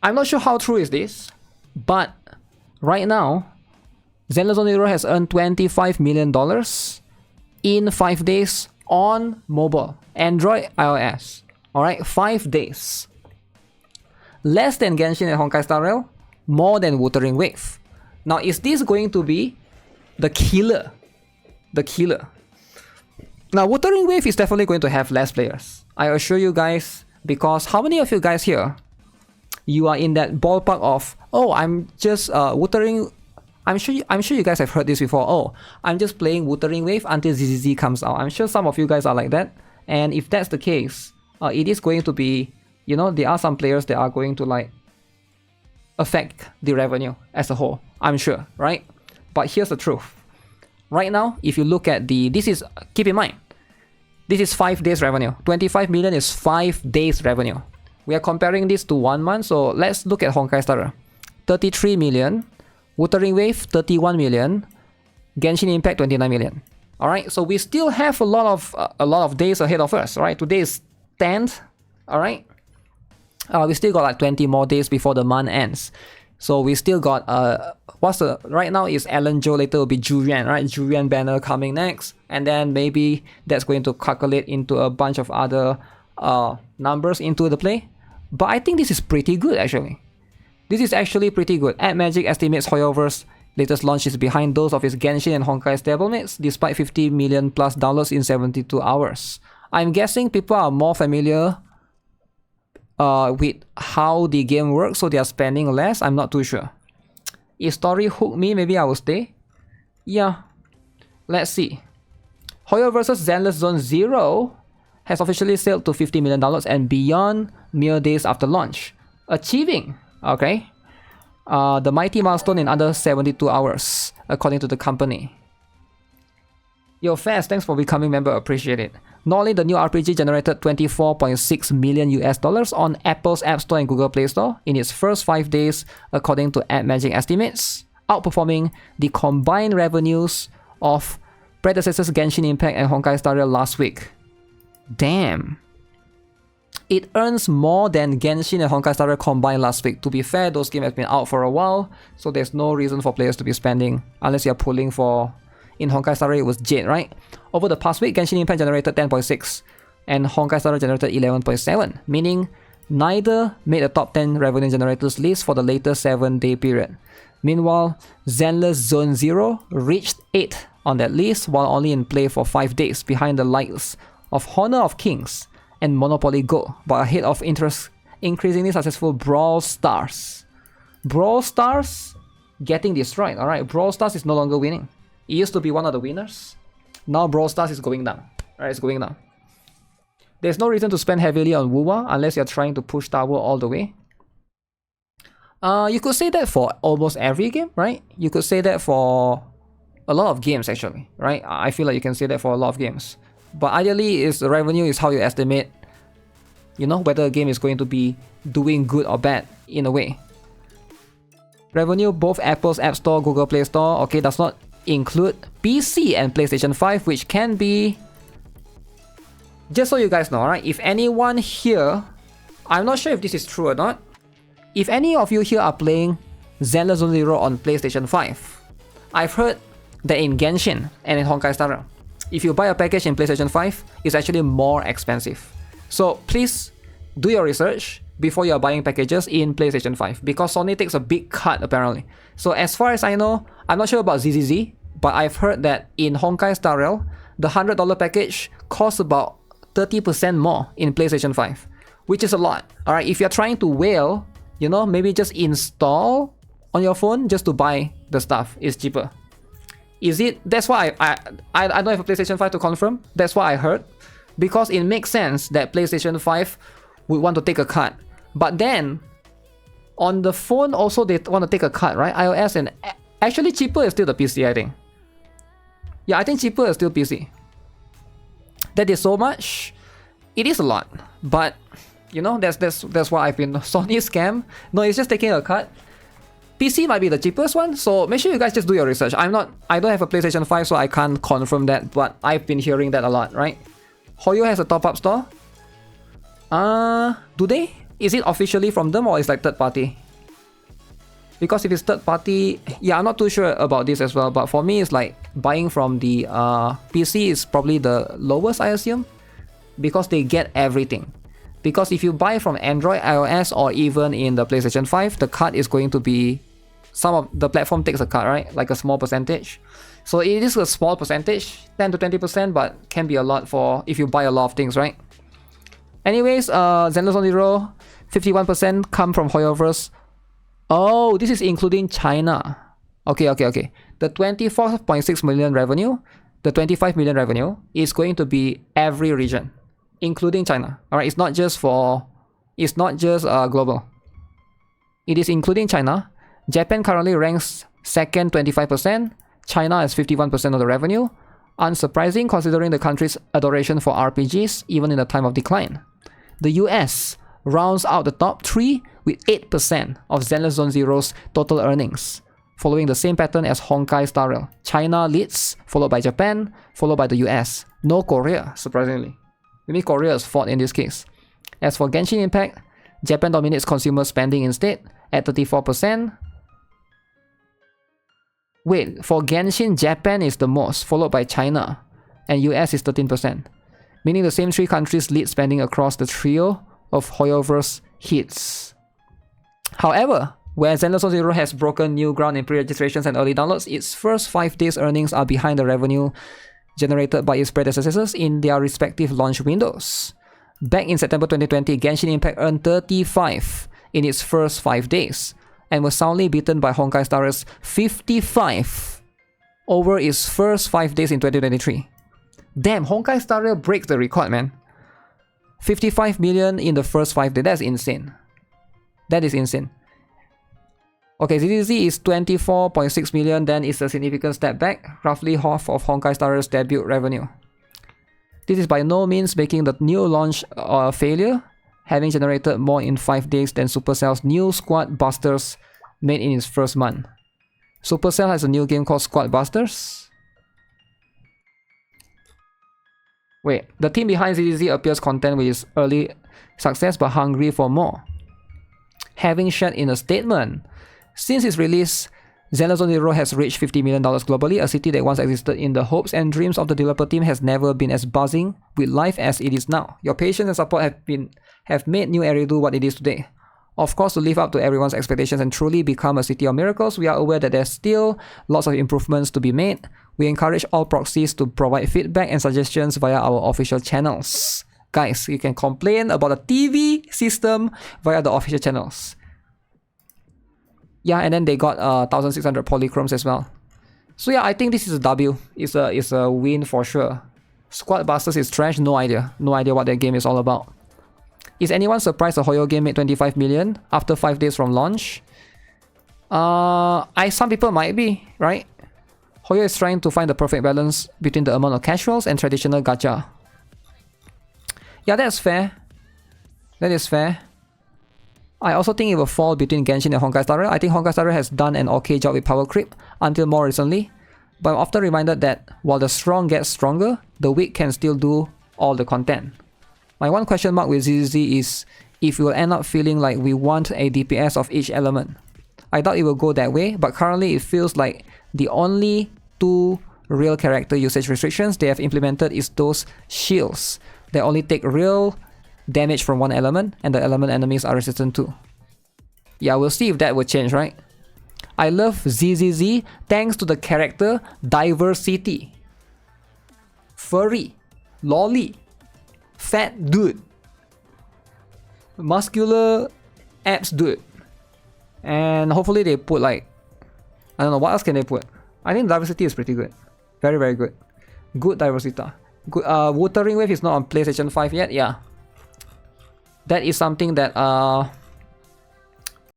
I'm not sure how true is this, but right now, Zenless Zone Zero has earned $25 million in 5 days on mobile, Android, iOS. Alright, 5 days. Less than Genshin and Honkai Star Rail, more than Wuthering Wave. Now, is this going to be the killer? The killer. Now, Wuthering Wave is definitely going to have less players. I assure you guys, because how many of you guys here, you are in that ballpark of, oh, I'm just Wuthering... I'm sure you guys have heard this before. Oh, I'm just playing Wuthering Wave until ZZZ comes out. I'm sure some of you guys are like that. And if that's the case, it is going to be, you know, there are some players that are going to like affect the revenue as a whole. I'm sure, right? But here's the truth. Right now, if you look at keep in mind, this is 5 days revenue. 25 million is 5 days revenue. We are comparing this to 1 month. So let's look at Honkai Star Rail. 33 million. Wuthering Wave, 31 million. Genshin Impact, 29 million. Alright, so we still have a lot of days ahead of us. Alright, today is 10th. Alright. We still got like 20 more days before the month ends. So we still got right now is Alan Joe, later will be Jurian, right? Jurian banner coming next. And then maybe that's going to calculate into a bunch of other numbers into the play. But I think this is pretty good actually. This is actually pretty good. AdMagic estimates Hoyover's latest launch is behind those of its Genshin and Honkai stablemates, despite 50 million plus downloads in 72 hours. I'm guessing people are more familiar with how the game works, so they are spending less. I'm not too sure. If story hooked me, maybe I will stay. Yeah. Let's see. Hoyo vs. Zenless Zone Zero has officially sailed to $50 million and beyond mere days after launch, achieving the mighty milestone in under 72 hours, according to the company. Yo, Fast, thanks for becoming member, appreciate it. Not only the new RPG generated $24.6 million on Apple's App Store and Google Play Store in its first 5 days, according to AdMagic estimates, outperforming the combined revenues of predecessors Genshin Impact and Honkai Star Rail last week. Damn. It earns more than Genshin and Honkai Star Rail combined last week. To be fair, those games have been out for a while, so there's no reason for players to be spending unless you're pulling for... In Honkai Star Rail, it was Jade, right? Over the past week, Genshin Impact generated 10.6 and Honkai Star Rail generated 11.7, meaning neither made a top 10 revenue generators list for the latest 7-day period. Meanwhile, Zenless Zone Zero reached 8 on that list while only in play for 5 days, behind the likes of Honor of Kings and Monopoly Go, but ahead of increasingly successful Brawl Stars. Brawl Stars getting destroyed, alright? Brawl Stars is no longer winning. It used to be one of the winners. Now Brawl Stars is going down. Alright, it's going down. There's no reason to spend heavily on Wuwa unless you're trying to push Tower all the way. You could say that for almost every game, right? You could say that for a lot of games actually, right? I feel like you can say that for a lot of games. But ideally, the revenue is how you estimate, you know, whether a game is going to be doing good or bad in a way. Revenue, both Apple's App Store, Google Play Store, okay, does not include PC and PlayStation 5, which can be... Just so you guys know, right? If anyone here... I'm not sure if this is true or not. If any of you here are playing Zenless Zone Zero on PlayStation 5, I've heard that in Genshin and in Honkai Star Rail, if you buy a package in PlayStation 5, it's actually more expensive. So please do your research before you are buying packages in PlayStation 5, because Sony takes a big cut apparently. So as far as I know, I'm not sure about ZZZ, but I've heard that in Honkai Star Rail, the $100 package costs about 30% more in PlayStation 5, which is a lot. Alright, if you're trying to whale, you know, maybe just install on your phone just to buy the stuff. It's cheaper. Is it? That's why I don't have a PlayStation 5 to confirm. That's what I heard. Because it makes sense that PlayStation 5 would want to take a cut. But then, on the phone also they want to take a cut, right? iOS and... Actually cheaper is still the PC, I think. Yeah, I think cheaper is still PC. That is so much. It is a lot. But, you know, that's what I've been... Sony scam. No, it's just taking a cut. PC might be the cheapest one, so make sure you guys just do your research. I don't have a PlayStation 5, so I can't confirm that, but I've been hearing that a lot, right? Hoyo has a top-up store. Do they? is it officially from them or is like third party? Because if it's third party, yeah, I'm not too sure about this as well. But for me, it's like buying from the PC is probably the lowest, I assume, because they get everything. Because if you buy from Android, iOS, or even in the PlayStation 5, the cut is going to be, some of the platform takes a cut, right? Like a small percentage. So it is a small percentage, 10 to 20%, but can be a lot for if you buy a lot of things, right? Anyways, Zenless Zone Zero, 51% come from Hoyoverse. Oh, this is including China. Okay. The 24.6 million revenue, the 25 million revenue is going to be every region, including China. All right, it's not just global. It is including China. Japan currently ranks second, 25%. China has 51% of the revenue. Unsurprising considering the country's adoration for RPGs, even in a time of decline. The US rounds out the top 3 with 8% of Zenless Zone Zero's total earnings, following the same pattern as Honkai Star Rail. China leads, followed by Japan, followed by the US. No Korea, surprisingly. Maybe Korea is fourth in this case. As for Genshin Impact, Japan dominates consumer spending instead at 34%. Wait, for Genshin, Japan is the most, followed by China, and US is 13%, meaning the same 3 countries lead spending across the trio of Hoyoverse hits. However, where Zenless Zone Zero has broken new ground in pre-registrations and early downloads, its first 5 days earnings are behind the revenue generated by its predecessors in their respective launch windows. Back in September 2020, Genshin Impact earned 35 in its first 5 days, and was soundly beaten by Honkai Star Rail's 55 over its first 5 days in 2023. Damn, Honkai Star Rail breaks the record, man. 55 million in the first 5 days. That's insane. That is insane. Okay, ZZZ is 24.6 million, then it's a significant step back, roughly half of Honkai Star Rail's debut revenue. This is by no means making the new launch a failure, having generated more in 5 days than Supercell's new Squad Busters made in its first month. Supercell has a new game called Squad Busters. Wait, the team behind ZZZ appears content with its early success but hungry for more. Having shared in a statement, since its release, Zenless Zone Zero has reached $50 million globally. A city that once existed in the hopes and dreams of the developer team has never been as buzzing with life as it is now. Your patience and support have made New Eridu what it is today. Of course, to live up to everyone's expectations and truly become a city of miracles, we are aware that there's still lots of improvements to be made. We encourage all proxies to provide feedback and suggestions via our official channels. Guys, you can complain about the TV system via the official channels. Yeah, and then they got 1600 polychromes as well. So yeah, I think this is a W. It's a win for sure. Squad Busters is trash, no idea. No idea what that game is all about. Is anyone surprised the Hoyo game made 25 million after 5 days from launch? Some people might be, right? Hoyo is trying to find the perfect balance between the amount of casuals and traditional gacha. Yeah, that's fair. That is fair. I also think it will fall between Genshin and Honkai Star Rail. I think Honkai Star Rail has done an okay job with power creep until more recently, but I'm often reminded that while the strong gets stronger, the weak can still do all the content. My one question mark with ZZZ is if we will end up feeling like we want a DPS of each element. I doubt it will go that way, but currently it feels like the only 2 real character usage restrictions they have implemented is those shields that only take real damage from one element and the element enemies are resistant to. Yeah, we'll see if that will change, right? I love ZZZ thanks to the character diversity. Furry, lolly, fat dude, muscular abs dude, and hopefully they put like, I don't know, what else can they put? I think diversity is pretty good. Very, very good. Good diversity. Good. Wuthering Wave is not on PlayStation 5 yet. Yeah. That is something that